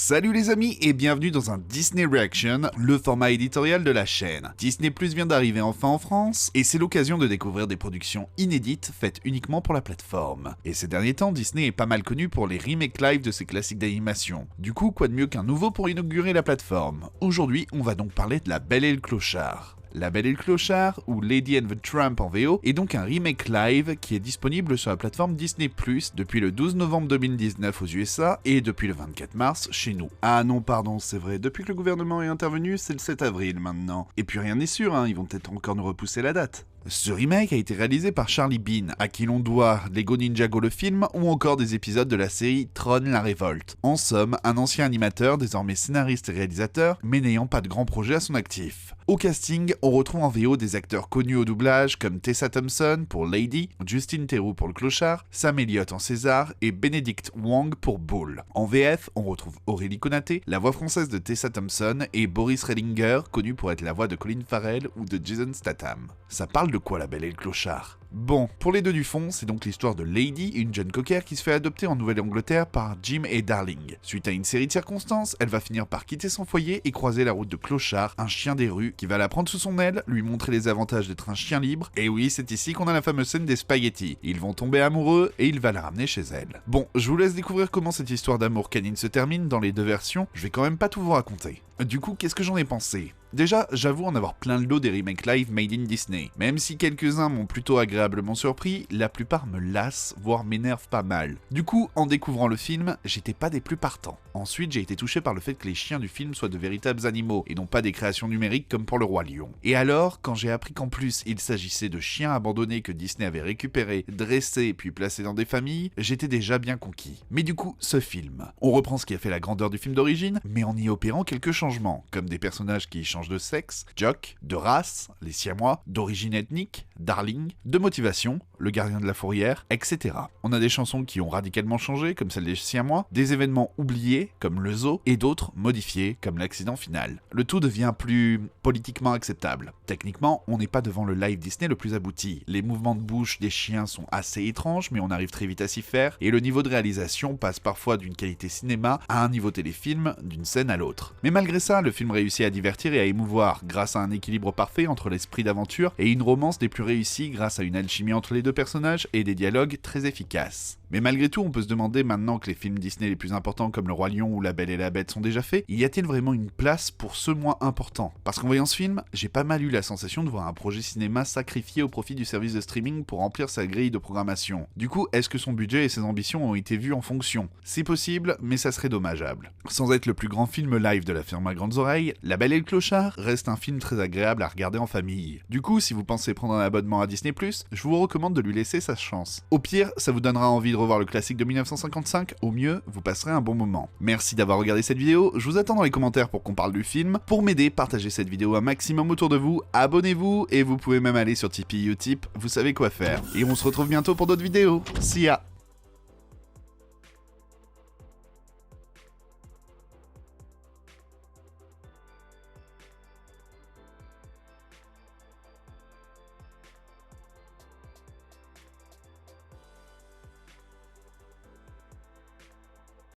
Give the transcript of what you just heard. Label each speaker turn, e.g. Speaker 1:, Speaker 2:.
Speaker 1: Salut les amis et bienvenue dans un Disney Reaction, le format éditorial de la chaîne. Disney Plus vient d'arriver enfin en France et c'est l'occasion de découvrir des productions inédites faites uniquement pour la plateforme. Et ces derniers temps, Disney est pas mal connu pour les remakes live de ses classiques d'animation. Du coup, quoi de mieux qu'un nouveau pour inaugurer la plateforme? Aujourd'hui, on va donc parler de La Belle et le Clochard. La Belle et le Clochard, ou Lady and the Tramp en VO, est donc un remake live qui est disponible sur la plateforme Disney Plus depuis le 12 novembre 2019 aux USA et depuis le 24 mars chez nous. Ah non, pardon, c'est vrai, depuis que le gouvernement est intervenu, c'est le 7 avril maintenant. Et puis rien n'est sûr, ils vont peut-être encore nous repousser la date. Ce remake a été réalisé par Charlie Bean, à qui l'on doit Lego Ninjago le film ou encore des épisodes de la série Tron la Révolte. En somme, un ancien animateur, désormais scénariste et réalisateur, mais n'ayant pas de grands projets à son actif. Au casting, on retrouve en VO des acteurs connus au doublage comme Tessa Thompson pour Lady, Justin Theroux pour le Clochard, Sam Elliott en César et Benedict Wong pour Bull. En VF, on retrouve Aurélie Konaté, la voix française de Tessa Thompson, et Boris Rellinger, connu pour être la voix de Colin Farrell ou de Jason Statham. Ça parle de quoi La Belle et le Clochard? Bon, pour les deux du fond, c'est donc l'histoire de Lady, une jeune cocker qui se fait adopter en Nouvelle-Angleterre par Jim et Darling. Suite à une série de circonstances, elle va finir par quitter son foyer et croiser la route de Clochard, un chien des rues, qui va la prendre sous son aile, lui montrer les avantages d'être un chien libre, et oui, c'est ici qu'on a la fameuse scène des spaghettis. Ils vont tomber amoureux et il va la ramener chez elle. Bon, je vous laisse découvrir comment cette histoire d'amour canine se termine dans les deux versions, je vais quand même pas tout vous raconter. Du coup, qu'est-ce que j'en ai pensé? Déjà, j'avoue en avoir plein le dos des remakes live made in Disney. Même si quelques-uns m'ont plutôt agréablement surpris, la plupart me lassent, voire m'énervent pas mal. Du coup, en découvrant le film, j'étais pas des plus partants. Ensuite, j'ai été touché par le fait que les chiens du film soient de véritables animaux, et non pas des créations numériques comme pour le Roi Lion. Et alors, quand j'ai appris qu'en plus, il s'agissait de chiens abandonnés que Disney avait récupérés, dressés, puis placés dans des familles, j'étais déjà bien conquis. Mais du coup, ce film. On reprend ce qui a fait la grandeur du film d'origine, mais en y opérant quelques changements, comme des personnages qui changent de sexe, Jock, de race, les Siamois, d'origine ethnique, Darling, de motivation, le gardien de la fourrière, etc. On a des chansons qui ont radicalement changé, comme celle des Siamois, des événements oubliés, comme le zoo, et d'autres modifiés, comme l'accident final. Le tout devient plus politiquement acceptable. Techniquement, on n'est pas devant le live Disney le plus abouti. Les mouvements de bouche des chiens sont assez étranges, mais on arrive très vite à s'y faire, et le niveau de réalisation passe parfois d'une qualité cinéma à un niveau téléfilm, d'une scène à l'autre. Mais malgré ça, le film réussit à divertir et à émouvoir, grâce à un équilibre parfait entre l'esprit d'aventure et une romance des plus réussies grâce à une alchimie entre les deux personnages et des dialogues très efficaces. Mais malgré tout, on peut se demander maintenant que les films Disney les plus importants comme Le Roi Lion ou La Belle et la Bête sont déjà faits, y a-t-il vraiment une place pour ceux moins importants? Parce qu'en voyant ce film, j'ai pas mal eu la sensation de voir un projet cinéma sacrifié au profit du service de streaming pour remplir sa grille de programmation. Du coup, est-ce que son budget et ses ambitions ont été vus en fonction? C'est possible, mais ça serait dommageable. Sans être le plus grand film live de la firme à grandes oreilles, La Belle et le Clochard reste un film très agréable à regarder en famille. Du coup, si vous pensez prendre un abonnement à Disney+, je vous recommande de lui laisser sa chance. Au pire, ça vous donnera envie de revoir le classique de 1955, au mieux, vous passerez un bon moment. Merci d'avoir regardé cette vidéo, je vous attends dans les commentaires pour qu'on parle du film. Pour m'aider, partagez cette vidéo un maximum autour de vous, abonnez-vous, et vous pouvez même aller sur Tipeee Utip, vous savez quoi faire. Et on se retrouve bientôt pour d'autres vidéos. See ya!